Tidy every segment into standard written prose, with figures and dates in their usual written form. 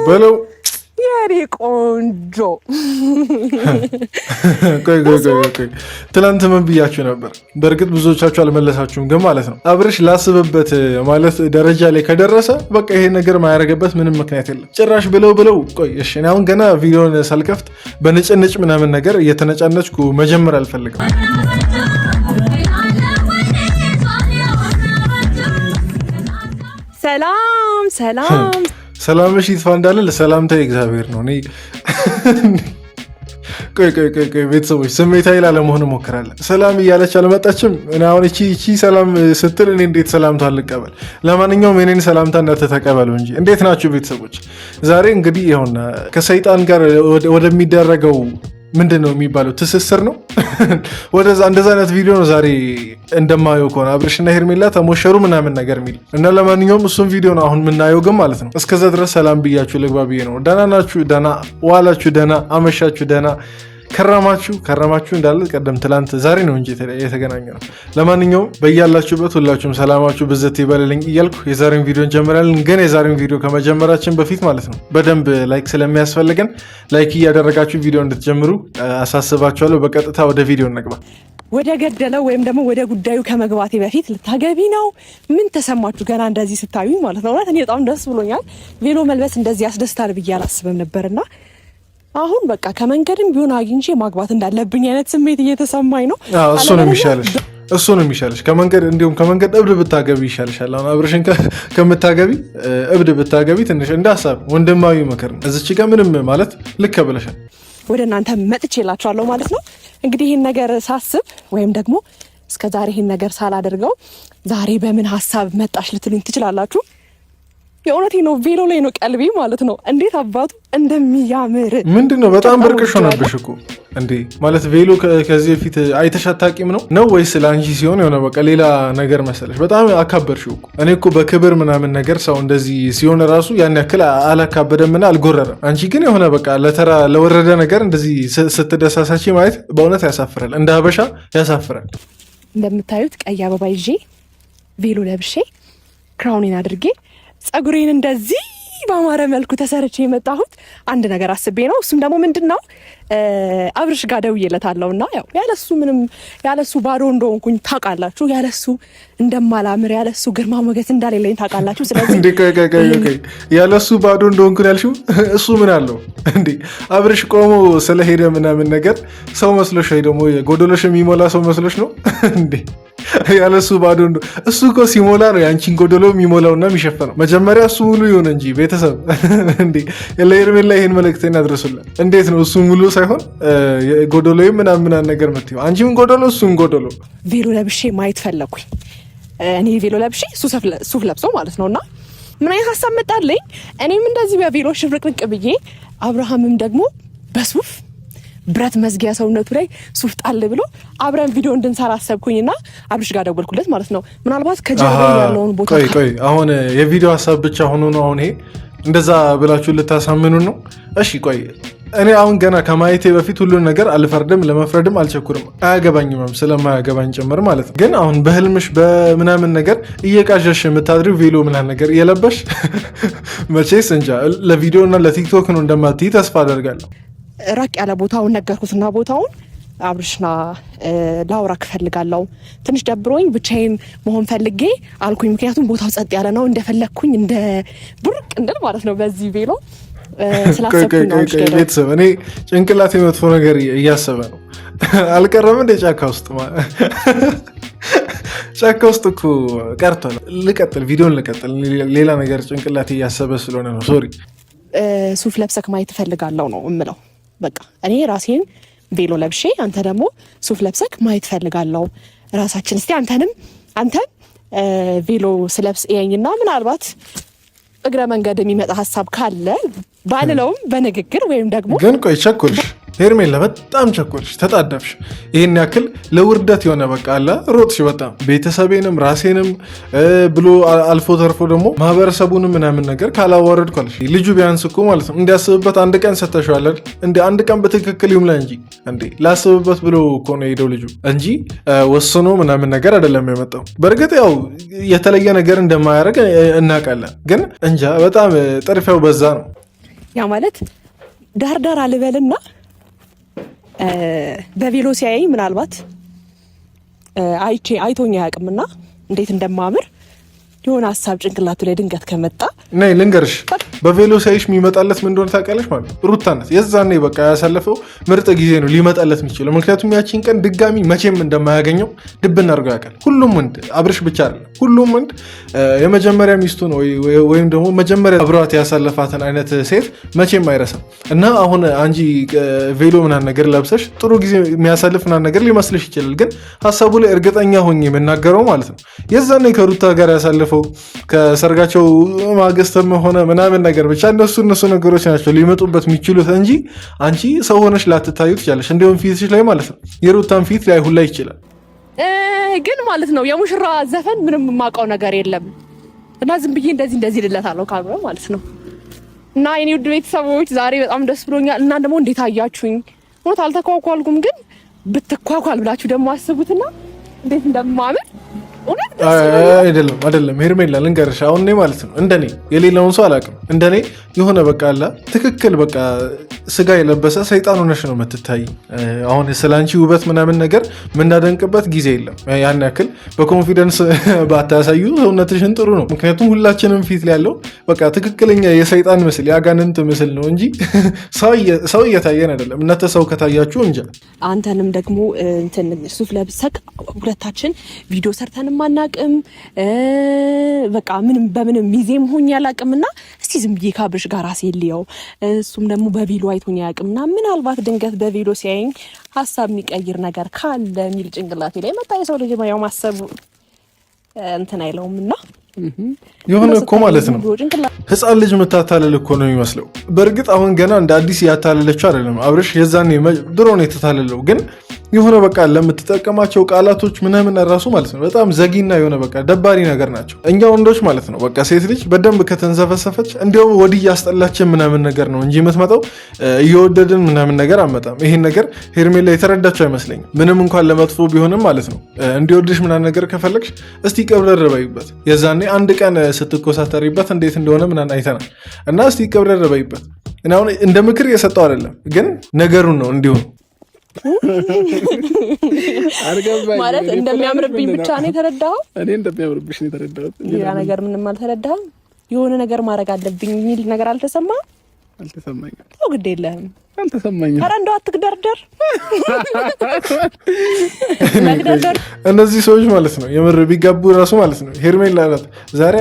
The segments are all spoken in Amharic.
በለው የኔ ቆንጆ ቆይ ትላንት ምን ብያችሁ ነበር? በእርግጥ ብዙዎቻችሁ አልመለሳችሁም፣ ግን ማለት ነው አብርሽ ላስብበት ማለት ደረጃ ላይ ከደረሰ በቃ ይሄ ነገር ማያረገበት ምንም ምክንያት የለም። ጭራሽ ብለው ቆይ እሺ፣ እኔ አሁን ገና ቪዲዮን ሳልከፍት በንጭንጭ ምናምን ነገር እየተነጫነጭኩ መጀመር አልፈልግም። ሰላም እሺ፣ ይጥፋ እንዳለ ለሰላምታ እግዚአብሔር ነው። እኔ ቆይ ቤተሰቦች ስሜታዊ ላለመሆን እሞክራለሁ። ሰላም እያለች አልመጣችም። እኔ አሁን እቺ ሰላም ስትል እኔ እንዴት ሰላምታ አልቀበል? ለማንኛውም የኔን ሰላምታ እንደተቀበሉ እንጂ። እንዴት ናችሁ ቤተሰቦች? ዛሬ እንግዲህ ይኸውና ከሰይጣን ጋር ወደሚደረገው ምንድን ነው የሚባለው ትስስር ነው ወደዛ እንደዛ አይነት ቪዲዮ ነው ዛሬ እንደማየው ከሆነ አብርሽና ሄርሜላ ተሞሸሩ ምናምን ነገር የሚል እና ለማንኛውም እሱም ቪዲዮ ነው አሁን የምናየው። ግን ማለት ነው እስከዛ ድረስ ሰላም ብያችሁ ልግባ ብዬ ነው። ደህና ናችሁ? ደህና ዋላችሁ? ደህና አመሻችሁ? ደህና ከረማችሁ እንዳለ ቀደም ትላንት ዛሬ ነው እንጂ የተገናኘ ነው። ለማንኛውም በያላችሁበት ሁላችሁም ሰላማችሁ ብዝት ይበልልኝ እያልኩ የዛሬውን ቪዲዮ እንጀምራለን። ግን የዛሬውን ቪዲዮ ከመጀመራችን በፊት ማለት ነው በደንብ ላይክ ስለሚያስፈልገን ላይክ እያደረጋችሁ ቪዲዮ እንድትጀምሩ አሳስባችኋለሁ። በቀጥታ ወደ ቪዲዮ እንግባ። ወደ ገደለው ወይም ደግሞ ወደ ጉዳዩ ከመግባቴ በፊት ልታገቢ ነው? ምን ተሰማችሁ ገና እንደዚህ ስታዩ ማለት ነው? እኔ በጣም ደስ ብሎኛል። ቬሎ መልበስ እንደዚህ ያስደስታል ብዬ አላስብም ነበርና አሁን በቃ ከመንገድም ቢሆን አግኝቼ ማግባት እንዳለብኝ አይነት ስሜት እየተሰማኝ ነው። እሱ ነው የሚሻለሽ ከመንገድ እንዲሁም ከመንገድ እብድ ብታገቢ ይሻልሻል። አሁን አብርሽን ከምታገቢ እብድ ብታገቢ ትንሽ እንደ ሀሳብ ወንድማዊ ምክር ነው። እዚች ጋር ምንም ማለት ልክ ብለሻል። ወደ እናንተ መጥቼ እላችኋለሁ ማለት ነው። እንግዲህ ይህን ነገር ሳስብ ወይም ደግሞ እስከ ዛሬ ይህን ነገር ሳላደርገው ዛሬ በምን ሀሳብ መጣሽ ልትሉኝ ትችላላችሁ። የእውነቴ ነው። ቬሎ ላይ ነው ቀልቤ ማለት ነው። እንዴት አባቱ እንደሚያምር ምንድነው? በጣም ብርቅሽ ሆነብሽ እኮ እንዴ! ማለት ቬሎ ከዚህ በፊት አይተሽ አታውቂም ነው ወይስ ለአንቺ ሲሆን የሆነ በቃ ሌላ ነገር መሰለሽ? በጣም አካበርሽው እኮ። እኔ እኮ በክብር ምናምን ነገር ሰው እንደዚህ ሲሆን ራሱ ያን ያክል አላካበደምና አልጎረረም። አንቺ ግን የሆነ በቃ ለተራ ለወረደ ነገር እንደዚህ ስትደሳሳች ማየት በእውነት ያሳፍራል። እንደ ሀበሻ ያሳፍራል። እንደምታዩት ቀይ አበባ ይዤ ቬሎ ለብሼ ክራውኔን አድርጌ ጸጉሬን እንደዚህ በአማረ መልኩ ተሰርቼ የመጣሁት አንድ ነገር አስቤ ነው። እሱም ደግሞ ምንድነው አብርሽ ጋር ደውዬለታለሁ እና ያው ያለሱ ባዶ እንደሆንኩኝ ታውቃላችሁ። ያለሱ እንደማላምር ያለሱ ግርማ ሞገስ እንዳሌለኝ ታውቃላችሁ። ስለዚህ ያለሱ ባዶ እንደሆንኩኝ ያልሽው እሱ ምን አለው እንዴ? አብርሽ ቆሞ ስለሄደ ምናምን ነገር ሰው መስሎሽ ወይ ደግሞ ጎደሎሽ የሚሞላ ሰው መስሎሽ ነው እንዴ? ያለሱ ባዶ እሱ እኮ ሲሞላ ነው የአንቺን ጎደሎ የሚሞላውና የሚሸፈነው። መጀመሪያ እሱ ሙሉ ይሆን እንጂ ቤተሰብ እንዴ ለሄርሜላ ይሄን መልእክቴን አድርሱልን። እንዴት ነው እሱ ሙሉ ሳይሆን ጎደሎ ምናምን ነገር መጥተው አንቺም ጎደሎ እሱም ጎደሎ። ቬሎ ለብሼ ማየት ፈለኩኝ። እኔ ቬሎ ለብሼ ሱፍ ለብሰው ማለት ነውና ምን አይነት ሀሳብ መጣልኝ። እኔም እንደዚህ በቬሎ ሽብርቅርቅ ብዬ አብርሃምም ደግሞ በሱፍ ብረት መዝጊያ ሰውነቱ ላይ ሱፍ ጣል ብሎ አብረን ቪዲዮ እንድንሰራ አሰብኩኝና አብርሽ ጋር ደወልኩለት ማለት ነው። ምናልባት ከጀርባ ያለውን ቦታ ቆይ አሁን የቪዲዮ ሀሳብ ብቻ ሆኖ ነው አሁን ይሄ እንደዛ ብላችሁ ልታሳምኑ ነው? እሺ ቆይ እኔ አሁን ገና ከማየቴ በፊት ሁሉን ነገር አልፈርድም፣ ለመፍረድም አልቸኩርም። አያገባኝም ስለማያገባኝ ጭምር ማለት ነው። ግን አሁን በህልምሽ በምናምን ነገር እየቃዠሽ የምታድሪው ቬሎ ምናምን ነገር እየለበሽ መቼስ እንጃ ለቪዲዮ እና ለቲክቶክ ነው እንደማትይ ተስፋ አደርጋለሁ። ራቅ ያለ ቦታውን ነገርኩትና ቦታውን አብርሽና ላውራ እፈልጋለሁ። ትንሽ ደብሮኝ ብቻዬን መሆን ፈልጌ አልኩኝ። ምክንያቱም ቦታው ጸጥ ያለ ነው፣ እንደፈለግኩኝ እንደ ቡርቅ እንድል ማለት ነው በዚህ ቬሎ ስላሰብኩኝ ነው። ቤተሰብ እኔ ጭንቅላት የመጥፎ ነገር እያሰበ ነው። አልቀረም እንደ ጫካ ውስጥ ጫካ ውስጥ እኮ ቀርቷል። ቪዲዮን ልቀጥል። ሌላ ነገር ጭንቅላት እያሰበ ስለሆነ ነው። ሶሪ። ሱፍ ለብሰክ ማየት እፈልጋለሁ ነው እምለው። በቃ እኔ ራሴን ቬሎ ለብሼ አንተ ደግሞ ሱፍ ለብሰክ ማየት ፈልጋለሁ። ራሳችን እስቲ አንተ ቬሎ ስለብስ እየኝና ምናልባት እግረ መንገድ የሚመጣ ሀሳብ ካለ ባልለውም በንግግር ወይም ደግሞ ግን ቆይ ቸኮልሽ ሄርሜላ በጣም ቸኮልሽ፣ ተጣደፍሽ። ይህን ያክል ለውርደት የሆነ በቃ አለ ሮጥሽ። በጣም ቤተሰቤንም ራሴንም ብሎ አልፎ ተርፎ ደግሞ ማህበረሰቡንም ምናምን ነገር ካላዋረድኩ አለሽ። ልጁ ቢያንስ እኮ ማለት ነው እንዲያስብበት አንድ ቀን ሰተሽዋል አይደል? እንደ አንድ ቀን በትክክል ይሙላ እንጂ እንዴ ላስብበት ብሎ እኮ ነው የሄደው ልጁ እንጂ ወስኖ ምናምን ነገር አይደለም የመጣው። በእርግጥ ያው የተለየ ነገር እንደማያደርግ እናውቃለን፣ ግን እንጃ በጣም ጥርፊያው በዛ ነው። ያ ማለት ዳርዳር አልበልና በቬሎ ሲያየኝ ምናልባት አይቶኛ ያቅምና እንዴት እንደማምር የሆነ ሀሳብ ጭንቅላቱ ላይ ድንገት ከመጣ ነይ ልንገርሽ፣ በቬሎ ሳይሽ የሚመጣለት ምን እንደሆነ ታውቂያለሽ ማለት ሩታ ናት። የዛኔ በቃ ያሳለፈው ምርጥ ጊዜ ነው ሊመጣለት የሚችለው። ምክንያቱም ያቺን ቀን ድጋሚ መቼም እንደማያገኘው ድብን አድርጎ ያውቃል። ሁሉም ወንድ አብርሽ ብቻ አይደለም፣ ሁሉም ወንድ የመጀመሪያ ሚስቱ ነው ወይም ደግሞ መጀመሪያ አብሯት ያሳለፋትን አይነት ሴት መቼም አይረሳም። እና አሁን አንቺ ቬሎ ምናምን ነገር ለብሰሽ ጥሩ ጊዜ የሚያሳልፍ ምናምን ነገር ሊመስልሽ ይችላል። ግን ሀሳቡ ላይ እርግጠኛ ሆኜ የምናገረው ማለት ነው የዛኔ ከሩታ ጋር ያሳለፈው ከሰርጋቸው ማግስትም ሆነ ምናምን ነገር ብቻ እነሱ ነገሮች ናቸው ሊመጡበት የሚችሉት እንጂ አንቺ ሰው ሆነሽ ላትታዩ ትችላለሽ። እንዲሁም ፊትሽ ላይ ማለት ነው የሩታን ፊት ላይ ሁላ ይችላል። ግን ማለት ነው የሙሽራ ዘፈን ምንም የማውቀው ነገር የለም እና ዝም ብዬ እንደዚህ ልለታለሁ ካልሆነ ማለት ነው። እና የኔ ውድ ቤተሰቦች ዛሬ በጣም ደስ ብሎኛል። እና ደግሞ እንዴት አያችሁኝ? ሞት አልተኳኳልኩም፣ ግን ብትኳኳል ብላችሁ ደግሞ አስቡትና እንዴት እንደማምር አይደለም ሄርሜላ ልንገርሽ፣ አሁን እኔ ማለት ነው እንደኔ የሌላውን ሰው አላውቅም፣ እንደኔ የሆነ በቃ አላ ትክክል በቃ ስጋ የለበሰ ሰይጣን ሆነሽ ነው የምትታይ። አሁን ስላንቺ ውበት ምናምን ነገር የምናደንቅበት ጊዜ የለም። ያን ያክል በኮንፊደንስ ባታሳዩ ሰውነትሽን ጥሩ ነው። ምክንያቱም ሁላችንም ፊት ላይ ያለው በቃ ትክክለኛ የሰይጣን ምስል የአጋንንት ምስል ነው እንጂ ሰው እየታየን አይደለም። እናንተ ሰው ከታያችሁ እንጃ። አንተንም ደግሞ እንትን ሱፍ ለብሰክ ሁለታችን ቪዲዮ ሰርተን ማናቅም በቃ ምንም ሚዜም ሆኜ አላቅምና እስቲ ዝም ብዬ ከአብርሽ ጋር አሴልየው እሱም ደግሞ በቪሎ አይቶኝ አያቅምና ምናልባት ድንገት በቪሎ ሲያየኝ ሀሳብ የሚቀይር ነገር ካለ የሚል ጭንቅላቴ ላይ መጣ። የሰው ልጅ ያው ማሰብ እንትን አይለውምና የሆነ እኮ ማለት ነው ህፃን ልጅ የምታታለል እኮ ነው የሚመስለው። በእርግጥ አሁን ገና እንደ አዲስ እያታለለችው አይደለም። አብርሽ የዛኔ ድሮ ነው የተታለለው። ግን የሆነ በቃ ለምትጠቀማቸው ቃላቶች ምናምን ራሱ ማለት ነው በጣም ዘጊና የሆነ በቃ ደባሪ ነገር ናቸው። እኛ ወንዶች ማለት ነው በቃ ሴት ልጅ በደንብ ከተንዘፈሰፈች እንዲያውም ወዲህ እያስጠላችን ምናምን ነገር ነው እንጂ የምትመጣው እየወደድን ምናምን ነገር አመጣም። ይሄን ነገር ሄርሜላ የተረዳቸው አይመስለኝም። ምንም እንኳን ለመጥፎ ቢሆንም ማለት ነው እንዲወድሽ ምናምን ነገር ከፈለግሽ እስቲ ቀብረር በይበት። የዛኔ አንድ ቀን ስትኮሳተሪበት እንዴት እንደሆነ ምናምን አይተናል። እና እስቲ ቀብረር በይበት። እና አሁን እንደ ምክር እየሰጠው አይደለም፣ ግን ነገሩን ነው እንዲሁም ማለት እንደሚያምርብኝ ብቻ ነው የተረዳኸው። እኔ እንደሚያምርብሽ ነው የተረዳሁት። ሌላ ነገር ምንም አልተረዳህም። የሆነ ነገር ማድረግ አለብኝ የሚል ነገር አልተሰማህም? አልተሰማኝም። ተው ግድ የለህም። አልተሰማኝም። ኧረ እንደው አትግደርደር። እነዚህ ሰዎች ማለት ነው የምር ቢጋቡ ራሱ ማለት ነው ሄርሜላ ናት ዛሬ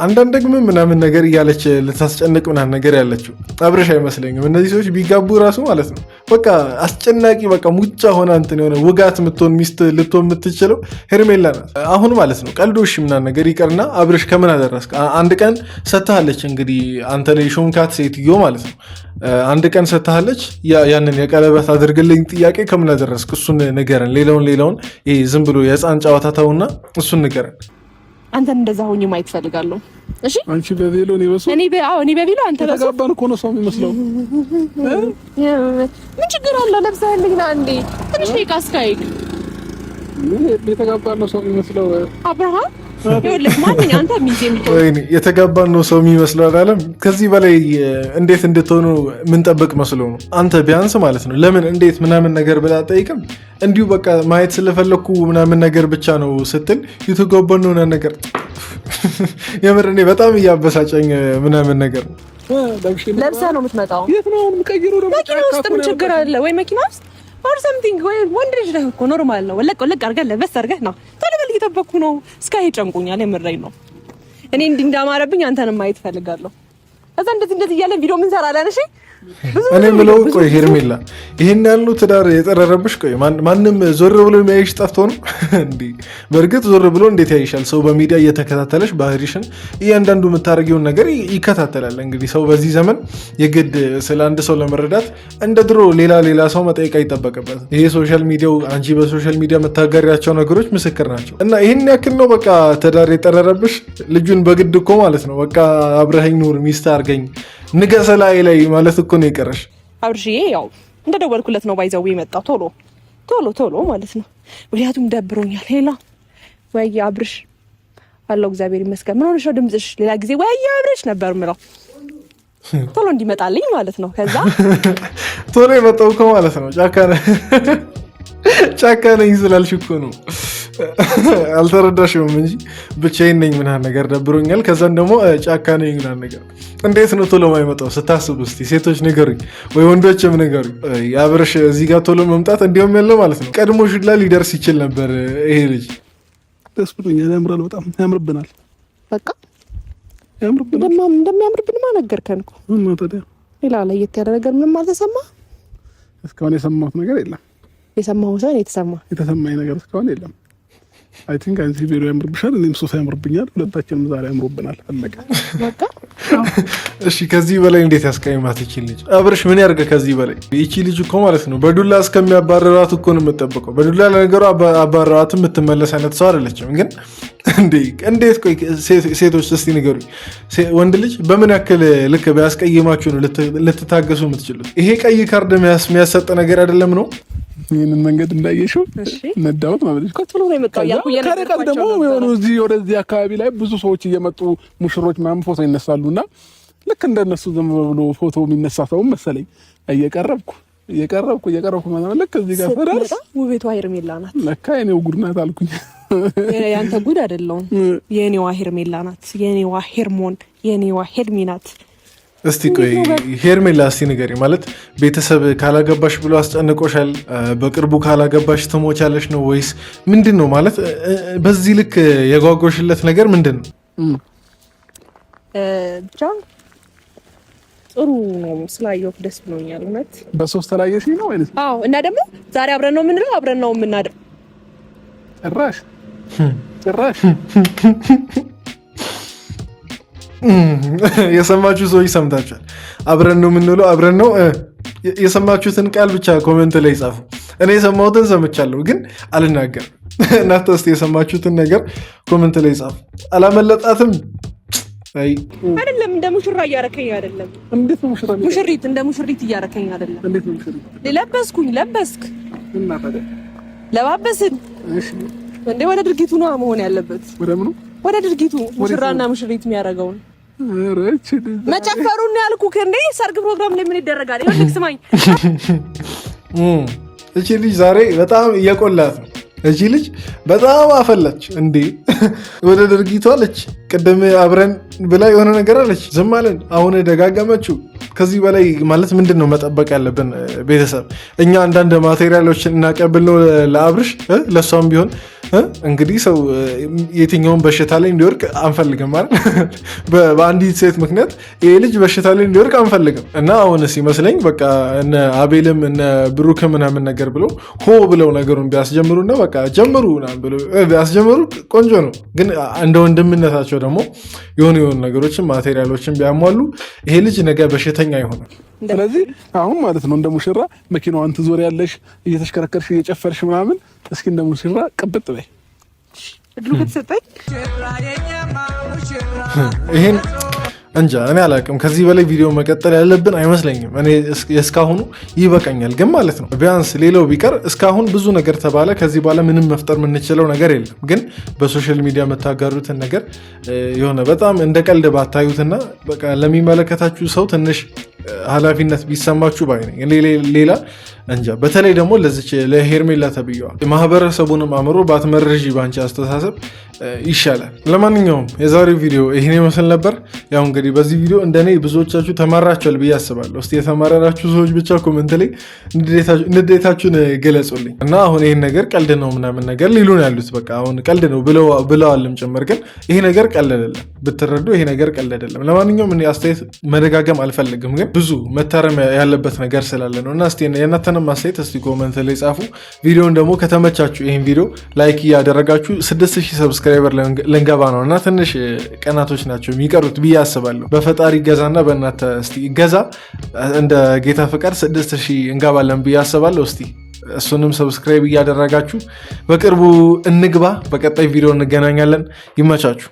አንዳንደግም ምናምን ነገር እያለች ልታስጨንቅ ምናምን ነገር ያለችው አብርሽ አይመስለኝም። እነዚህ ሰዎች ቢጋቡ ራሱ ማለት ነው በቃ አስጨናቂ በቃ ሙጫ ሆና እንትን የሆነ ውጋት የምትሆን ሚስት ልትሆን የምትችለው ሄርሜላ ናት። አሁን ማለት ነው ቀልዶሽ ምናምን ነገር ይቀርና አብርሽ ከምን አደረስክ? አንድ ቀን ሰጥታለች እንግዲህ አንተ ላይ ሾምካት ሴትዮ ማለት ነው አንድ ቀን ሰጥታለች። ያንን የቀለበት አድርግልኝ ጥያቄ ከምን አደረስክ? እሱን ንገረን። ሌላውን ይሄ ዝም ብሎ የህፃን ጨዋታ ተውና እሱን ንገረን። አንተን እንደዛ ሆኜ ማየት ፈልጋለሁ። እሺ አንቺ በቬሎ ነው በሱ እኔ በቬሎ አንተ በሱ ተጋባን እኮ ነው ሰው የሚመስለው። ምን ችግር አለው? ለብሰህልኝ ና እንዴ ትንሽ ካስካይክ የተጋባን ነው ሰው የሚመስለው አብርሃም ይኸውልህ ማንኛ አንተ ወይኔ የተጋባን ነው ሰው የሚመስለው አላለም። ከዚህ በላይ እንዴት እንድትሆኑ ምንጠብቅ መስሎ ነው? አንተ ቢያንስ ማለት ነው ለምን እንዴት ምናምን ነገር ብላ ጠይቅም። እንዲሁ በቃ ማየት ስለፈለኩ ምናምን ነገር ብቻ ነው ስትል የተጋባን ነው ነገር የምር እኔ በጣም እያበሳጨኝ ምናምን ነገር ነው። ለብሰህ ነው የምትመጣው? የት ነው የምቀይረው? ደግሞ መኪና ውስጥ ምን ችግር አለ? ወይ መኪና ውስጥ or something ወይ ወንድ ልጅ ነህ እኮ ኖርማል ነው። ወለቅ አድርገህ ለበስ አድርገህ ነው ቶሎ በል እየጠበኩ ነው። እስካይ ጨንቆኛል የምረኝ ነው። እኔ እንዳማረብኝ አንተንም ማየት ፈልጋለሁ። እዛ እንደዚህ እያለን ቪዲዮ ምን ሰራለን? እሺ እኔ ምለው ቆይ ሄርሜላ ይሄን ያሉ ትዳር የጠረረብሽ ቆይ ማንም ዞር ብሎ የሚያይሽ ጠፍቶ ነው እንዴ? በእርግጥ ዞር ብሎ እንዴት ያይሻል? ሰው በሚዲያ እየተከታተለሽ ባህሪሽን እያንዳንዱ የምታደርጊውን ነገር ይከታተላል። እንግዲህ ሰው በዚህ ዘመን የግድ ስለ አንድ ሰው ለመረዳት እንደ ድሮ ሌላ ሰው መጠየቅ አይጠበቅበት። ይሄ ሶሻል ሚዲያው አንቺ በሶሻል ሚዲያ የምታጋሪያቸው ነገሮች ምስክር ናቸው። እና ይህን ያክል ነው በቃ ትዳር የጠረረብሽ? ልጁን በግድ እኮ ማለት ነው በቃ አብረኸኝ ኑር ሚስት አድርገኝ ንገሰላይ ላይ ማለት እኮ ነው የቀረሽ። አብርሽዬ ያው እንደደወልኩለት ነው ባይዘው የመጣው ቶሎ ማለት ነው። ምክንያቱም ደብሮኛል። ሄላ ወይ አብርሽ አለው እግዚአብሔር ይመስገን። ምን ሆነሽ ነው ድምፅሽ? ሌላ ጊዜ ወይ አብርሽ ነበር የምለው። ቶሎ እንዲመጣልኝ ማለት ነው። ከዛ ቶሎ የመጣው እኮ ማለት ነው ጫካ ነኝ ስላልሽ እኮ ነው። አልተረዳሽውም እንጂ ብቻዬን ነኝ ምናምን ነገር ደብሮኛል። ከዛን ደግሞ ጫካ ነኝ ምናምን ነገር። እንዴት ነው ቶሎ ማይመጣው ስታስቡ? እስቲ ሴቶች ንገሩኝ፣ ወይ ወንዶችም ንገሩኝ። አብርሽ እዚህ ጋር ቶሎ መምጣት እንዲሁም ያለው ማለት ነው ቀድሞ ሹላ ሊደርስ ይችል ነበር ይሄ ልጅ። ደስ ብሎኛል። ያምራል፣ በጣም ያምርብናል። በቃ ያምርብናል። እንደሚያምርብንማ ነገርከን እኮ። ሌላ ለየት ያለ ነገር ምንም አልተሰማ? እስካሁን የሰማሁት ነገር የለም። የሰማሁ ሳይሆን የተሰማኝ ነገር እስካሁን የለም። አይ ቲንክ አንቺ ቪዲዮ ያምርብሻል፣ እኔም ሶሳ ያምርብኛል። ሁለታችንም ዛሬ ያምሮብናል። አለቀ በቃ። እሺ ከዚህ በላይ እንዴት ያስቀይማት ይቺ ልጅ? አብርሽ ምን ያርገ ከዚህ በላይ? ይቺ ልጅ እኮ ማለት ነው በዱላ እስከሚያባረራት እኮ ነው የምጠብቀው። በዱላ ለነገሩ አባረራትም የምትመለስ አይነት ሰው አይደለችም። ግን እንዴት ቆይ ሴቶች እስቲ ንገሩኝ፣ ወንድ ልጅ በምን ያክል ልክ ቢያስቀይማችሁ ነው ልትታገሱ የምትችሉት? ይሄ ቀይ ካርድ የሚያሰጥ ነገር አይደለም ነው። ይህንን መንገድ እንዳየሽው ነዳሁት ማለት ነው። ከርቀት ደግሞ የሆኑ እዚህ ወደዚህ አካባቢ ላይ ብዙ ሰዎች እየመጡ ሙሽሮች ምናምን ፎቶ ይነሳሉና ልክ እንደነሱ ዝም ብሎ ፎቶ የሚነሳ ሰው መሰለኝ እየቀረብኩ ማለት ልክ እዚህ ጋር ፈራርስ ውቤቷ ሄርሜላ ናት። ለካ የኔው ጉድ ናት አልኩኝ። ያንተ ጉድ አይደለም፣ የኔዋ ሄርሜላ ናት። የኔዋ ሄርሞን፣ የኔዋ ሄርሚ ናት። እስቲ ቆይ ሄርሜላ እስቲ ንገሪ፣ ማለት ቤተሰብ ካላገባሽ ብሎ አስጨንቆሻል? በቅርቡ ካላገባሽ ትሞቻለሽ ነው ወይስ ምንድን ነው? ማለት በዚህ ልክ የጓጓሽለት ነገር ምንድን ነው? ብቻ ጥሩ ነው ስላየሁት ደስ ብሎኛል። እውነት በሶስት ተለያየሽ ነው ወይስ? አዎ። እና ደግሞ ዛሬ አብረን ነው የምንለው፣ አብረን ነው የምናድር። ጭራሽ የሰማችሁ ሰዎች ሰምታችኋል። አብረን ነው የምንውለው፣ አብረን ነው። የሰማችሁትን ቃል ብቻ ኮሜንት ላይ ጻፉ። እኔ የሰማሁትን ሰምቻለሁ ግን አልናገርም። እናንተ እስኪ የሰማችሁትን ነገር ኮሜንት ላይ ጻፉ። አላመለጣትም አይደለም? እንደ ሙሽራ እያረከኝ አይደለም? እንዴት ነው ሙሽራ? ሙሽሪት እንደ ሙሽሪት እያረከኝ አይደለም? እንዴት ነው ሙሽሪት? ለበስክ እና ታዲያ ለባበስን። እሺ እንዴ ወደ ድርጊቱ ነው መሆን ያለበት። ወደ ምኑ? ወደ ድርጊቱ ሙሽራና ሙሽሪት የሚያደርገውን መጨፈሩን ያልኩህ እንዴ። ሰርግ ፕሮግራም ላይ ምን ይደረጋል? ይኸውልህ ስማኝ፣ እቺ ልጅ ዛሬ በጣም እየቆላት ነው። እቺ ልጅ በጣም አፈላች እንዴ። ወደ ድርጊቱ አለች። ቅድም አብረን ብላ የሆነ ነገር አለች፣ ዝም አለን። አሁን ደጋገመችው። ከዚህ በላይ ማለት ምንድን ነው መጠበቅ ያለብን? ቤተሰብ እኛ አንዳንድ ማቴሪያሎችን እናቀብል ነው ለአብርሽ፣ ለእሷም ቢሆን እንግዲህ ሰው የትኛውን በሽታ ላይ እንዲወርቅ አንፈልግም ማለት በአንዲት ሴት ምክንያት ይሄ ልጅ በሽታ ላይ እንዲወርቅ አንፈልግም። እና አሁን ሲመስለኝ በቃ እነ አቤልም እነ ብሩክ ምናምን ነገር ብለው ሆ ብለው ነገሩን ቢያስጀምሩና በቃ ጀምሩ ብለው ቢያስጀምሩ ቆንጆ ነው። ግን እንደ ወንድምነታቸው ደግሞ የሆኑ ነገሮችን ማቴሪያሎችን ቢያሟሉ ይሄ ልጅ ነገ በሽተኛ ይሆናል። ስለዚህ አሁን ማለት ነው እንደ ሙሽራ መኪናዋን ትዞሪያለሽ እየተሽከረከርሽ እየጨፈርሽ ምናምን። እስኪ እንደ ሙሽራ ቅብጥ በይ። እድሉ ከተሰጠኝ ይሄን እንጃ እኔ አላውቅም። ከዚህ በላይ ቪዲዮ መቀጠል ያለብን አይመስለኝም። እኔ እስካሁኑ ይበቃኛል። ግን ማለት ነው ቢያንስ ሌላው ቢቀር እስካሁን ብዙ ነገር ተባለ። ከዚህ በኋላ ምንም መፍጠር የምንችለው ነገር የለም። ግን በሶሻል ሚዲያ የምታጋሩትን ነገር የሆነ በጣም እንደ ቀልድ ባታዩትና በቃ ለሚመለከታችሁ ሰው ትንሽ ኃላፊነት ቢሰማችሁ ባይ ነኝ። ሌላ እንጃ። በተለይ ደግሞ ለዚች ለሄርሜላ ተብዬዋ ማህበረሰቡንም አእምሮ ባትመርዥ ባንቺ አስተሳሰብ ይሻላል። ለማንኛውም የዛሬው ቪዲዮ ይህን ይመስል ነበር። ያው እንግዲህ በዚህ ቪዲዮ እንደኔ ብዙዎቻችሁ ተማራችኋል ብዬ አስባለሁ። እስቲ የተማረራችሁ ሰዎች ብቻ ኮመንት ላይ ንዴታችሁን ገለጹልኝ እና አሁን ይህን ነገር ቀልድ ነው ምናምን ነገር ሊሉን ያሉት በቃ አሁን ቀልድ ነው ብለዋልም ጭምር። ግን ይሄ ነገር ቀልድ አይደለም፣ ብትረዱ ይሄ ነገር ቀልድ አይደለም። ለማንኛውም እኔ አስተያየት መደጋገም አልፈልግም፣ ግን ብዙ መታረም ያለበት ነገር ስላለ ነው እና እስቲ የእናንተንም አስተያየት እስቲ ኮመንት ላይ ጻፉ። ቪዲዮን ደግሞ ከተመቻችሁ ይህን ቪዲዮ ላይክ እያደረጋችሁ 6000 ሰብስክራይበር ልንገባ ነው እና ትንሽ ቀናቶች ናቸው የሚቀሩት ብዬ አስባለሁ። በፈጣሪ ገዛና በእናንተ እስቲ ገዛ እንደ ጌታ ፍቃድ 6000 እንገባለን ብዬ አስባለሁ። እስቲ እሱንም ሰብስክራይብ እያደረጋችሁ በቅርቡ እንግባ። በቀጣይ ቪዲዮ እንገናኛለን። ይመቻችሁ።